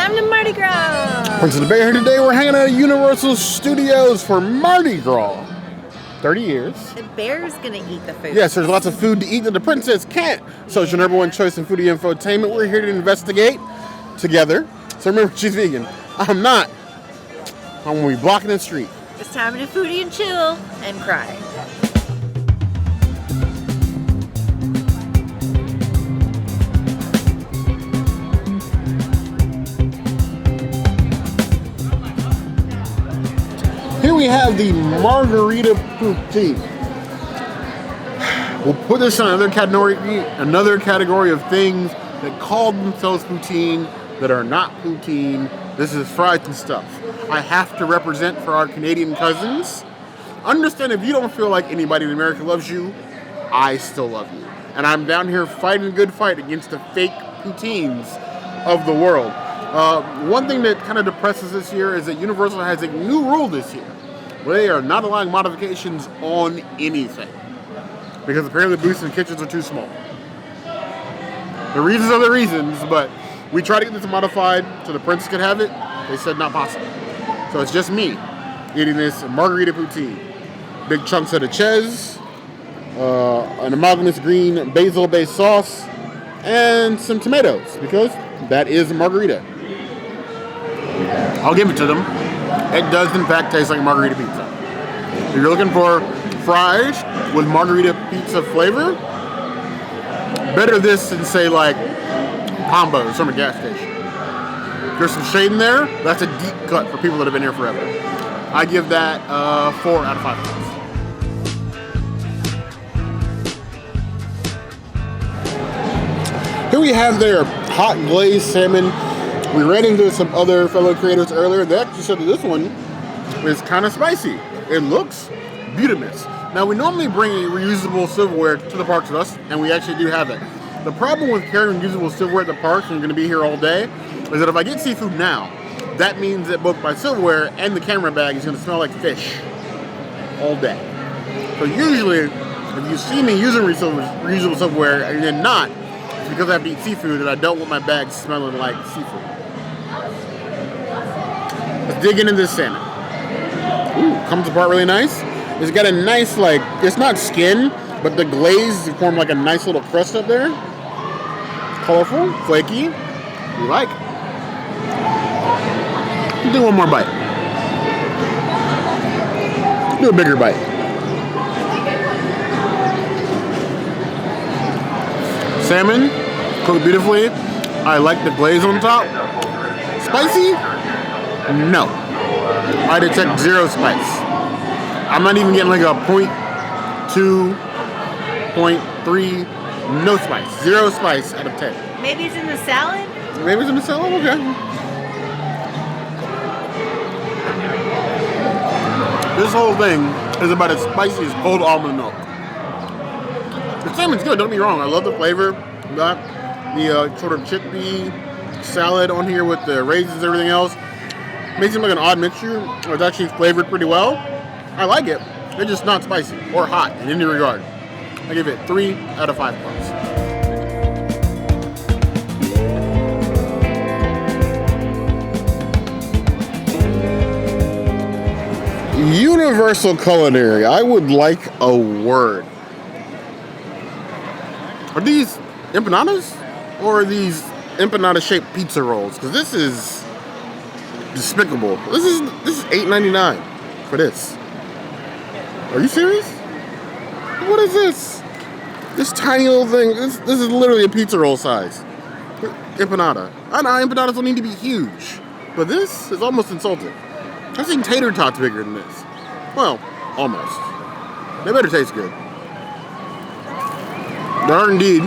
time to Mardi Gras. Prince of the Bay here today. We're hanging out at Universal Studios for Mardi Gras. 30 years. The bear's gonna eat the food. Yes, there's lots of food to eat that the princess can't. So it's your number one choice in foodie infotainment. We're here to investigate together. So remember, she's vegan. I'm not. I'm gonna be blocking the street. It's time to foodie and chill and cry. Here we have the Margherita Poutine. We'll put this in another category of things that call themselves poutine that are not poutine. This is fried and stuff. I have to represent for our Canadian cousins. Understand, if you don't feel like anybody in America loves you, I still love you. And I'm down here fighting a good fight against the fake poutines of the world. One thing that kind of depresses this year is that Universal has a new rule this year where they are not allowing modifications on anything because apparently the booths and kitchens are too small. The reasons are the reasons, but we tried to get this modified so the princess could have it. They said not possible. So it's just me eating this Margherita Poutine. Big chunks of the cheese, an amalgamous green basil-based sauce, and some tomatoes because that is Margherita. I'll give it to them. It does in fact taste like margherita pizza. If you're looking for fries with margherita pizza flavor, better this than say like combos from a gas station. There's some shade in there. That's a deep cut for people that have been here forever. I give that 4 out of 5 points. Here we have their hot glazed salmon. We ran into some other fellow creators earlier. They actually said that this one is kind of spicy. It looks beautimous. Now, we normally bring reusable silverware to the parks with us, and we actually do have it. The problem with carrying reusable silverware at the parks, and you're going to be here all day, is that if I get seafood now, that means that both my silverware and the camera bag is going to smell like fish all day. So usually, if you see me using reusable silverware and then not, it's because I have to eat seafood and I don't want my bag smelling like seafood. Let's dig into this salmon. Ooh, comes apart really nice. It's got a nice, like, it's not skin, but the glaze formed like a nice little crust up there. It's colorful, flaky. We like. Do one more bite. Do a bigger bite. Salmon, cooked beautifully. I like the glaze on top. Spicy? No. I detect 0 spice. I'm not even getting like a 0.2, 0.3, no spice. 0 spice out of 10. Maybe it's in the salad? Maybe it's in the salad? Okay. This whole thing is about as spicy as cold almond milk. The salmon's good, don't get me wrong. I love the flavor. Got the sort of chickpea salad on here with the raisins and everything else. Makes it like an odd mixture. It's actually flavored pretty well. I like it. It's just not spicy or hot in any regard. I give it 3 out of 5 points. Universal Culinary. I would like a word. Are these empanadas or are these empanada-shaped pizza rolls? Because this is despicable. This is $8.99 for this. Are you serious? What is this? This tiny little thing. This is literally a pizza roll size. Empanada. I know empanadas don't need to be huge, but this is almost insulting. I've seen tater tots bigger than this. Well, almost. They better taste good. They are indeed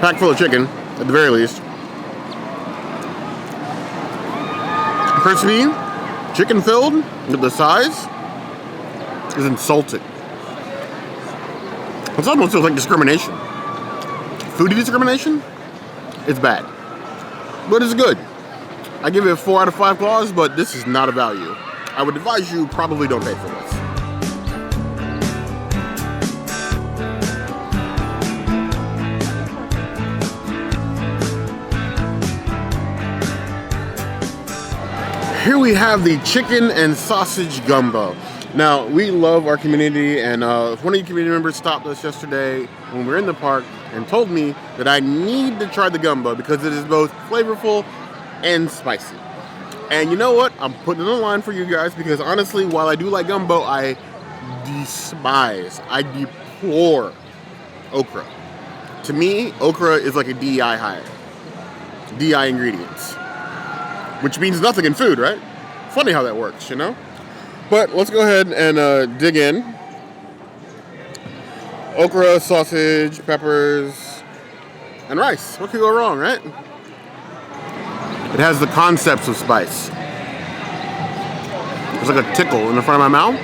packed full of chicken, at the very least. Crispy, chicken filled, but the size is insulting. It's almost feels like discrimination. Foodie discrimination? It's bad. But it's good. I give it a 4 out of 5 claws, but this is not a value. I would advise you probably don't pay for this. Here we have the chicken and sausage gumbo. Now, we love our community, and one of you community members stopped us yesterday when we were in the park and told me that I need to try the gumbo because it is both flavorful and spicy. And you know what? I'm putting it on the line for you guys because honestly, while I do like gumbo, I deplore okra. To me, okra is like a DEI hire. DEI ingredients. Which means nothing in food, right? Funny how that works, you know? But let's go ahead and dig in. Okra, sausage, peppers, and rice. What could go wrong, right? It has the concepts of spice. There's like a tickle in the front of my mouth.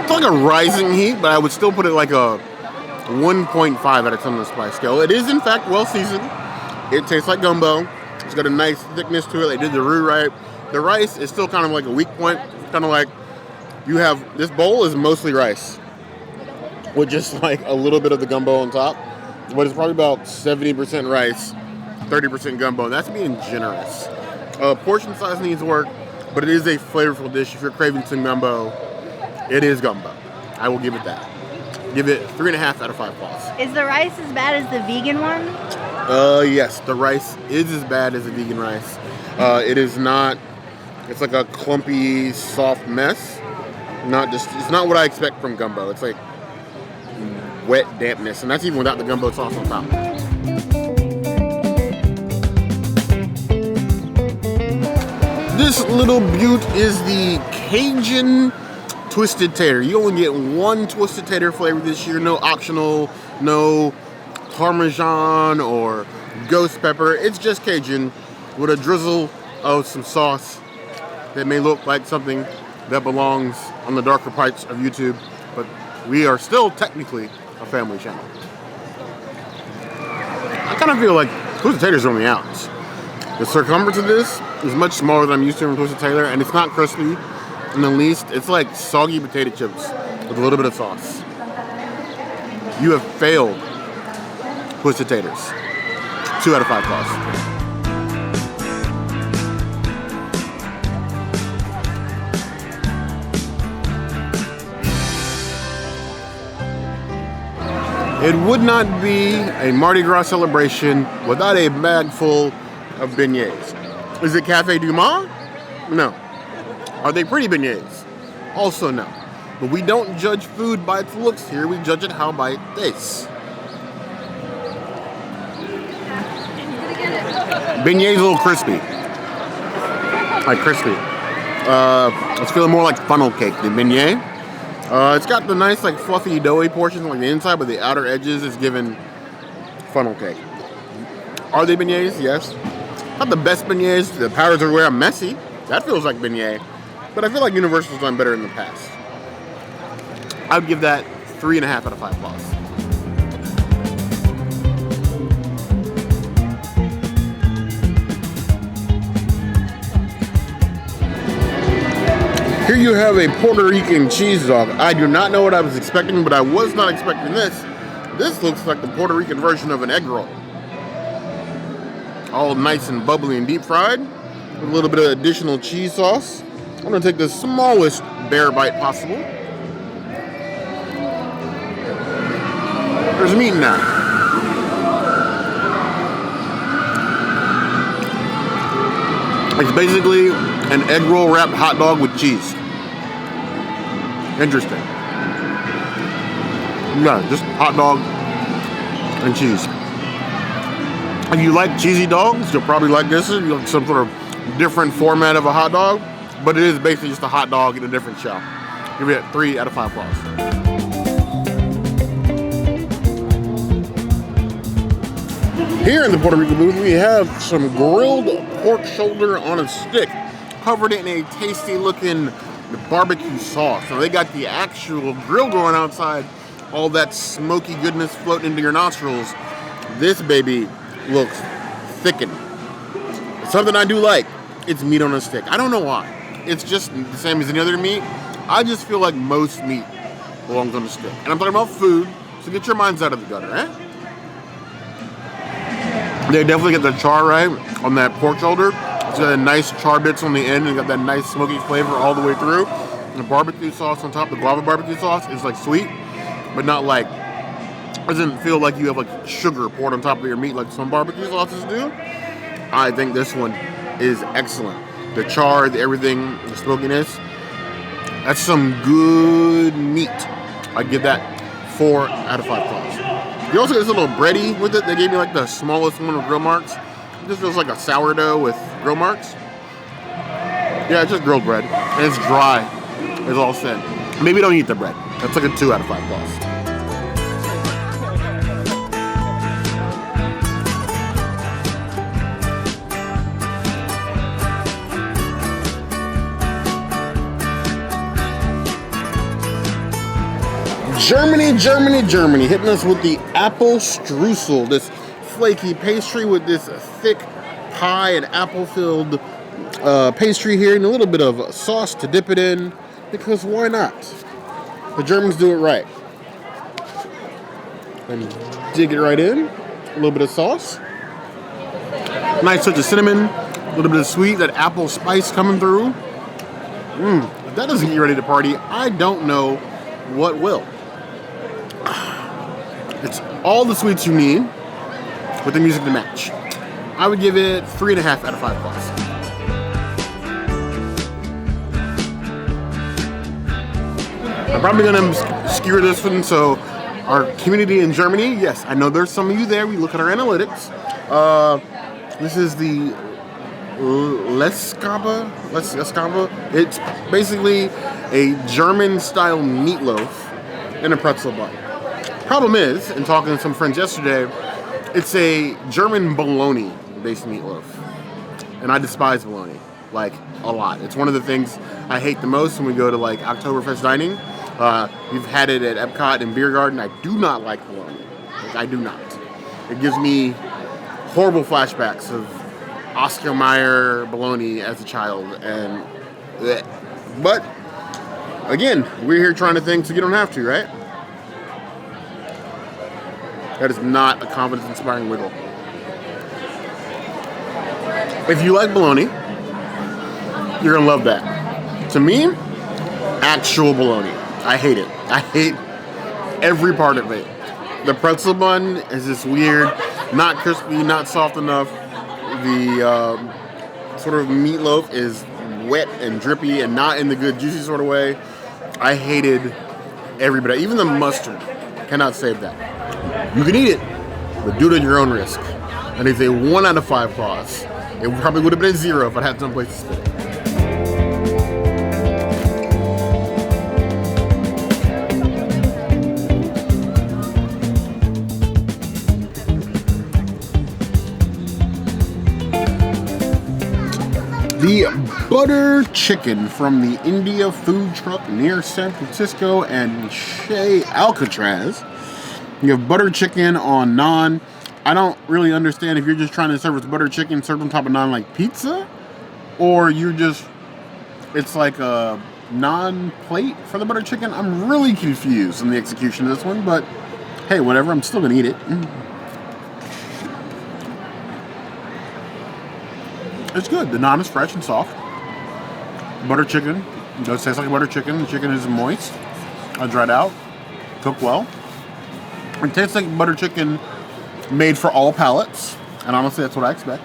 It's like a rising heat, but I would still put it like a 1.5 out of 10 on the spice scale. It is, in fact, well seasoned. It tastes like gumbo. It's got a nice thickness to it. They did the roux right. The rice is still kind of like a weak point. It's kind of like you have, this bowl is mostly rice with just like a little bit of the gumbo on top. But it's probably about 70% rice, 30% gumbo. And that's being generous. Portion size needs work, but it is a flavorful dish. If you're craving some gumbo, it is gumbo. I will give it that. Give it 3.5 out of 5 claws. Is the rice as bad as the vegan one? Yes, the rice is as bad as the vegan rice. It is not, it's like a clumpy, soft mess. It's not what I expect from gumbo. It's like wet dampness, and that's even without the gumbo sauce on top. This little beaut is the Cajun Twisted Tater. You only get one Twisted Tater flavor this year. No optional, no Parmesan or ghost pepper. It's just Cajun with a drizzle of some sauce that may look like something that belongs on the darker parts of YouTube, but we are still technically a family channel. I kind of feel like Twisted Taters are on the outs. The circumference of this is much smaller than I'm used to from Twisted Tater, and it's not crispy in the least. It's like soggy potato chips with a little bit of sauce. You have failed Twisted Taters. 2 out of 5 claws. It would not be a Mardi Gras celebration without a bag full of beignets. Is it Cafe du Mont? No. Are they pretty beignets? Also no. But we don't judge food by its looks here, we judge it by it tastes. Beignets a little crispy. Like crispy. It's feeling more like funnel cake than beignet. It's got the nice, like, fluffy, doughy portions on the inside, but the outer edges is given funnel cake. Are they beignets? Yes. Not the best beignets. The powders everywhere are messy. That feels like beignet. But I feel like Universal's done better in the past. I would give that 3.5 out of 5 claws. Here you have a Puerto Rican cheese dog. I do not know what I was expecting, but I was not expecting this. This looks like the Puerto Rican version of an egg roll. All nice and bubbly and deep fried. With a little bit of additional cheese sauce. I'm gonna take the smallest bear bite possible. There's meat in that. It's basically an egg roll wrapped hot dog with cheese. Interesting. Yeah, just hot dog and cheese. If you like cheesy dogs, you'll probably like this. You like some sort of different format of a hot dog, but it is basically just a hot dog in a different shell. Give it 3 out of 5 claws. Here in the Puerto Rico booth, we have some grilled pork shoulder on a stick, covered in a tasty looking barbecue sauce. So they got the actual grill going outside, all that smoky goodness floating into your nostrils. This baby looks thickened. It's something I do like. It's meat on a stick. I don't know why. It's just the same as any other meat. I just feel like most meat belongs on a stick. And I'm talking about food, so get your minds out of the gutter, eh? They definitely get the char right on that pork shoulder. It's got a nice char bits on the end and got that nice smoky flavor all the way through. And the barbecue sauce on top, the guava barbecue sauce, is like sweet, but not like, doesn't feel like you have like sugar poured on top of your meat like some barbecue sauces do. I think this one is excellent. The char, the everything, the smokiness. That's some good meat. I give that 4 out of 5 claws. You also get this little bready with it. They gave me like the smallest one with grill marks. This feels like a sourdough with grill marks. Yeah, it's just grilled bread. And it's dry. It's all said. Maybe don't eat the bread. That's like a 2 out of 5 claws. Germany, hitting us with the apple streusel, this flaky pastry with this thick pie and apple-filled pastry here, and a little bit of sauce to dip it in, because why not? The Germans do it right. And dig it right in, a little bit of sauce, nice touch of cinnamon, a little bit of sweet, that apple spice coming through. If that doesn't get you ready to party, I don't know what will. It's all the sweets you need with the music to match. I would give it 3.5 out of 5 claws. I'm probably gonna skewer this one, so our community in Germany, yes, I know there's some of you there. We look at our analytics. This is the Lacquered. It's basically a German-style meatloaf in a pretzel bun. Problem is, in talking to some friends yesterday, it's a German bologna-based meatloaf. And I despise bologna, like, a lot. It's one of the things I hate the most when we go to, like, Oktoberfest dining. We've had it at Epcot and Beer Garden. I do not like bologna. Like, I do not. It gives me horrible flashbacks of Oscar Mayer bologna as a child. And, but, again, we're here trying to think so you don't have to, right? That is not a confidence-inspiring wiggle. If you like bologna, you're gonna love that. To me, actual bologna. I hate it. I hate every part of it. The pretzel bun is this weird, not crispy, not soft enough. The sort of meatloaf is wet and drippy and not in the good juicy sort of way. I hated every bit. Even the mustard cannot save that. You can eat it, but do it at your own risk. And it's a 1 out of 5 claws. It probably would have been a 0 if I had some place to spit it. The butter chicken from the India food truck near San Francisco and Chez Alcatraz. You have butter chicken on naan. I don't really understand if you're just trying to serve us butter chicken served on top of naan like pizza, or you're just, it's like a naan plate for the butter chicken. I'm really confused in the execution of this one, but hey, whatever, I'm still gonna eat it. It's good. The naan is fresh and soft. Butter chicken. It does taste like butter chicken. The chicken is moist, dried out, cooked well. It tastes like butter chicken made for all palates, and honestly, that's what I expect.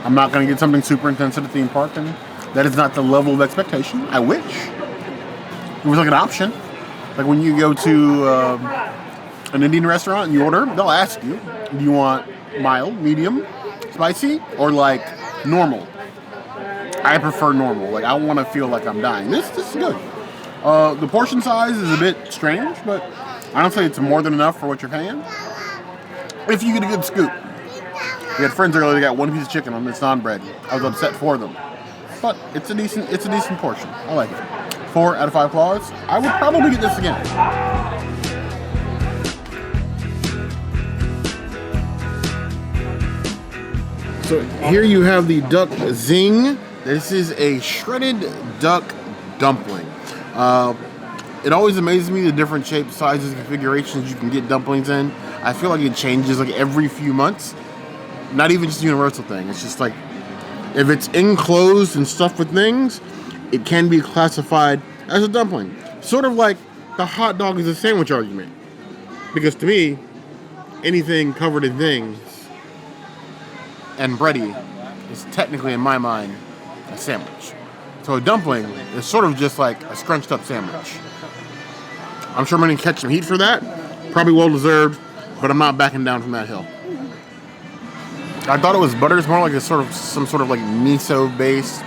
I'm not going to get something super intense at a theme park, and that is not the level of expectation. I wish it was like an option. Like when you go to an Indian restaurant and you order, they'll ask you, do you want mild, medium, spicy, or like normal? I prefer normal. Like I want to feel like I'm dying. This is good. The portion size is a bit strange, but honestly, it's more than enough for what you're paying. If you get a good scoop. We had friends earlier that got 1 piece of chicken on this naan bread. I was upset for them. But it's a decent portion. I like it. 4 out of 5 claws. I would probably get this again. So here you have the duck zing. This is a shredded duck dumpling. It always amazes me the different shapes, sizes, configurations you can get dumplings in. I feel like it changes like every few months. Not even just a universal thing. It's just like If it's enclosed and stuffed with things, it can be classified as a dumpling. Sort of like the hot dog is a sandwich argument. Because to me, anything covered in things and bready is technically, in my mind, a sandwich. So a dumpling is sort of just like a scrunched up sandwich. I'm sure I'm going to catch some heat for that. Probably well deserved, but I'm not backing down from that hill. I thought it was butter. It's more like some sort of like miso based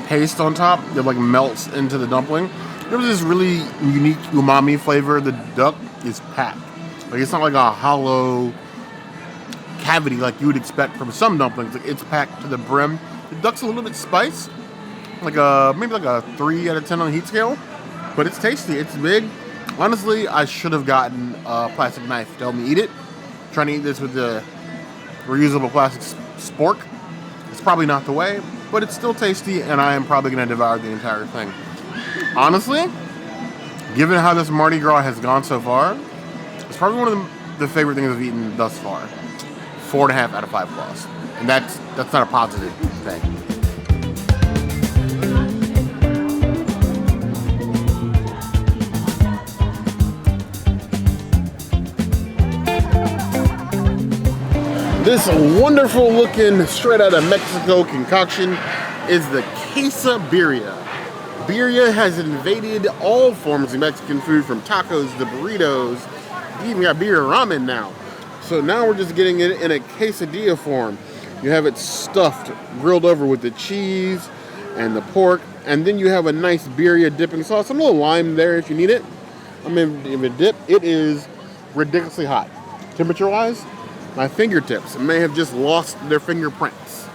paste on top that like melts into the dumpling. There was this really unique umami flavor. The duck is packed. Like it's not like a hollow cavity like you would expect from some dumplings. Like it's packed to the brim. The duck's a little bit spiced, like maybe like a 3 out of 10 on the heat scale, but it's tasty. It's big. Honestly, I should have gotten a plastic knife to help me eat it. Trying to eat this with the reusable plastic spork. It's probably not the way, but it's still tasty, and I am probably going to devour the entire thing. Honestly, given how this Mardi Gras has gone so far, it's probably one of the favorite things I've eaten thus far. 4.5 out of 5 claws. And that's not a positive thing. This wonderful looking, straight out of Mexico concoction is the quesabirria. Birria has invaded all forms of Mexican food, from tacos to burritos. You even got birria ramen now. So now we're just getting it in a quesadilla form. You have it stuffed, grilled over with the cheese and the pork, and then you have a nice birria dipping sauce. A little lime there if you need it. I mean, if it dip, it is ridiculously hot. Temperature-wise, my fingertips may have just lost their fingerprints.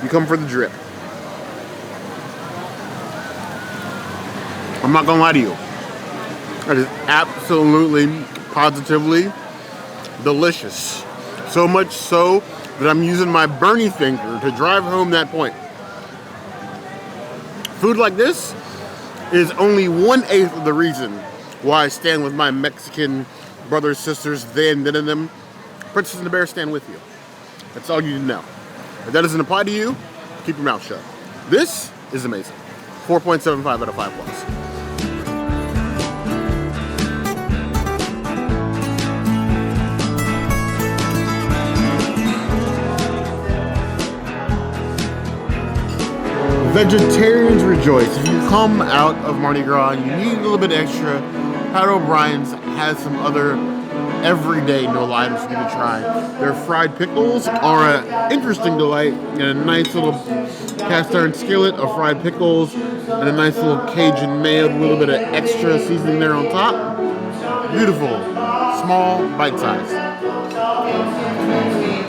You come for the drip. I'm not gonna lie to you. That is absolutely, positively delicious. So much so that I'm using my Bernie finger to drive home that point. Food like this is only 1/8 of the reason why I stand with my Mexican brothers, sisters, they and them. Princess and the Bear stand with you. That's all you need to know. If that doesn't apply to you, keep your mouth shut. This is amazing. 4.75 out of 5 plus. Vegetarians rejoice. If you come out of Mardi Gras and you need a little bit extra, Pat O'Brien's has some other everyday no items for you to try. Their fried pickles are an interesting delight, and a nice little cast iron skillet of fried pickles and a nice little Cajun mayo with a little bit of extra seasoning there on top. Beautiful, small, bite size.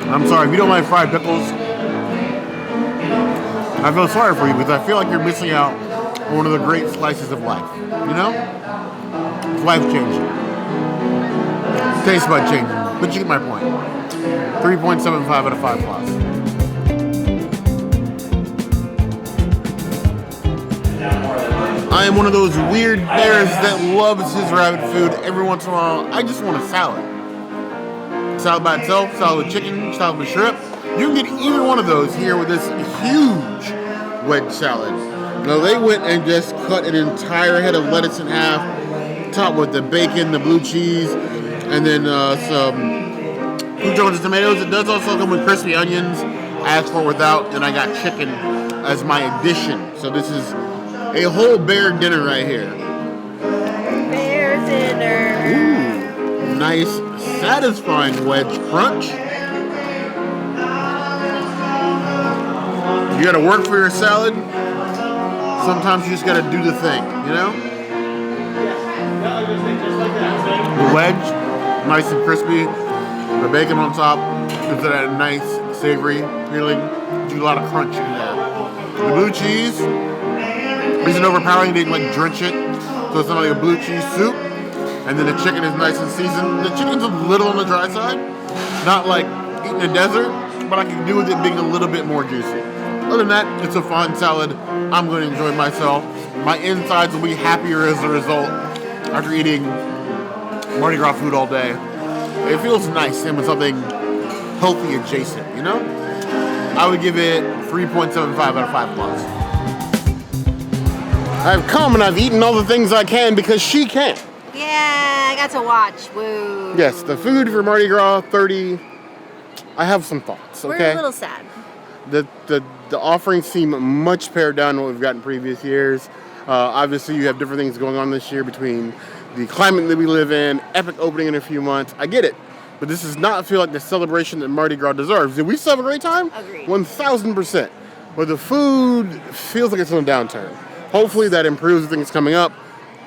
I'm sorry, if you don't like fried pickles, I feel sorry for you, because I feel like you're missing out on one of the great slices of life. You know? It's life-changing. Taste bud changing. But you get my point. 3.75 out of 5 plus. I am one of those weird bears that loves his rabbit food. Every once in a while, I just want a salad. Salad by itself, salad with chicken, salad with shrimp. You can get either one of those here with this huge wedge salad. Now they went and just cut an entire head of lettuce in half, topped with the bacon, the blue cheese, and then some Jones tomatoes. It does also come with crispy onions. I asked for without, and I got chicken as my addition. So this is a whole bear dinner right here. Bear dinner. Ooh, nice, satisfying wedge crunch. You gotta work for your salad. Sometimes you just gotta do the thing, you know? The wedge, nice and crispy. The bacon on top gives it a nice, savory feeling. Gives you a lot of crunch in there. The blue cheese isn't overpowering. They like drench it, so it's not like a blue cheese soup. And then the chicken is nice and seasoned. The chicken's a little on the dry side, not like eating a desert, but I can do with it being a little bit more juicy. Other than that, it's a fine salad. I'm going to enjoy myself. My insides will be happier as a result after eating Mardi Gras food all day. It feels nice and with something healthy adjacent, you know? I would give it 3.75 out of 5 plus. I've come and I've eaten all the things I can because she can't. Yeah, I got to watch. Woo. Yes, the food for Mardi Gras 30. I have some thoughts. Okay. We're a little sad. The offerings seem much pared down to what we've got in previous years. Obviously, you have different things going on this year between the climate that we live in, epic opening in a few months. I get it. But this does not feel like the celebration that Mardi Gras deserves. Did we still have a great time? Agreed. 1,000%. But the food feels like it's on a downturn. Hopefully that improves the things coming up.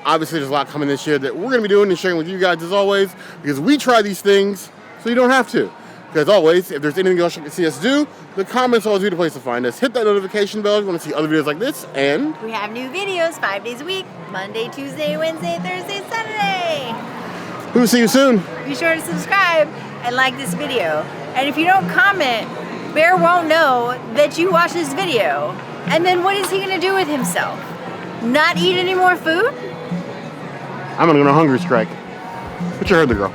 Obviously, there's a lot coming this year that we're going to be doing and sharing with you guys as always, because we try these things so you don't have to. As always, if there's anything else you can see us do, the comments always be the place to find us. Hit that notification bell if you want to see other videos like this, and we have new videos 5 days a week, Monday, Tuesday, Wednesday, Thursday, Saturday. We'll see you soon. Be sure to subscribe and like this video. And if you don't comment, Bear won't know that you watched this video. And then what is he going to do with himself? Not eat any more food? I'm going to go on a hunger strike. But you heard the girl.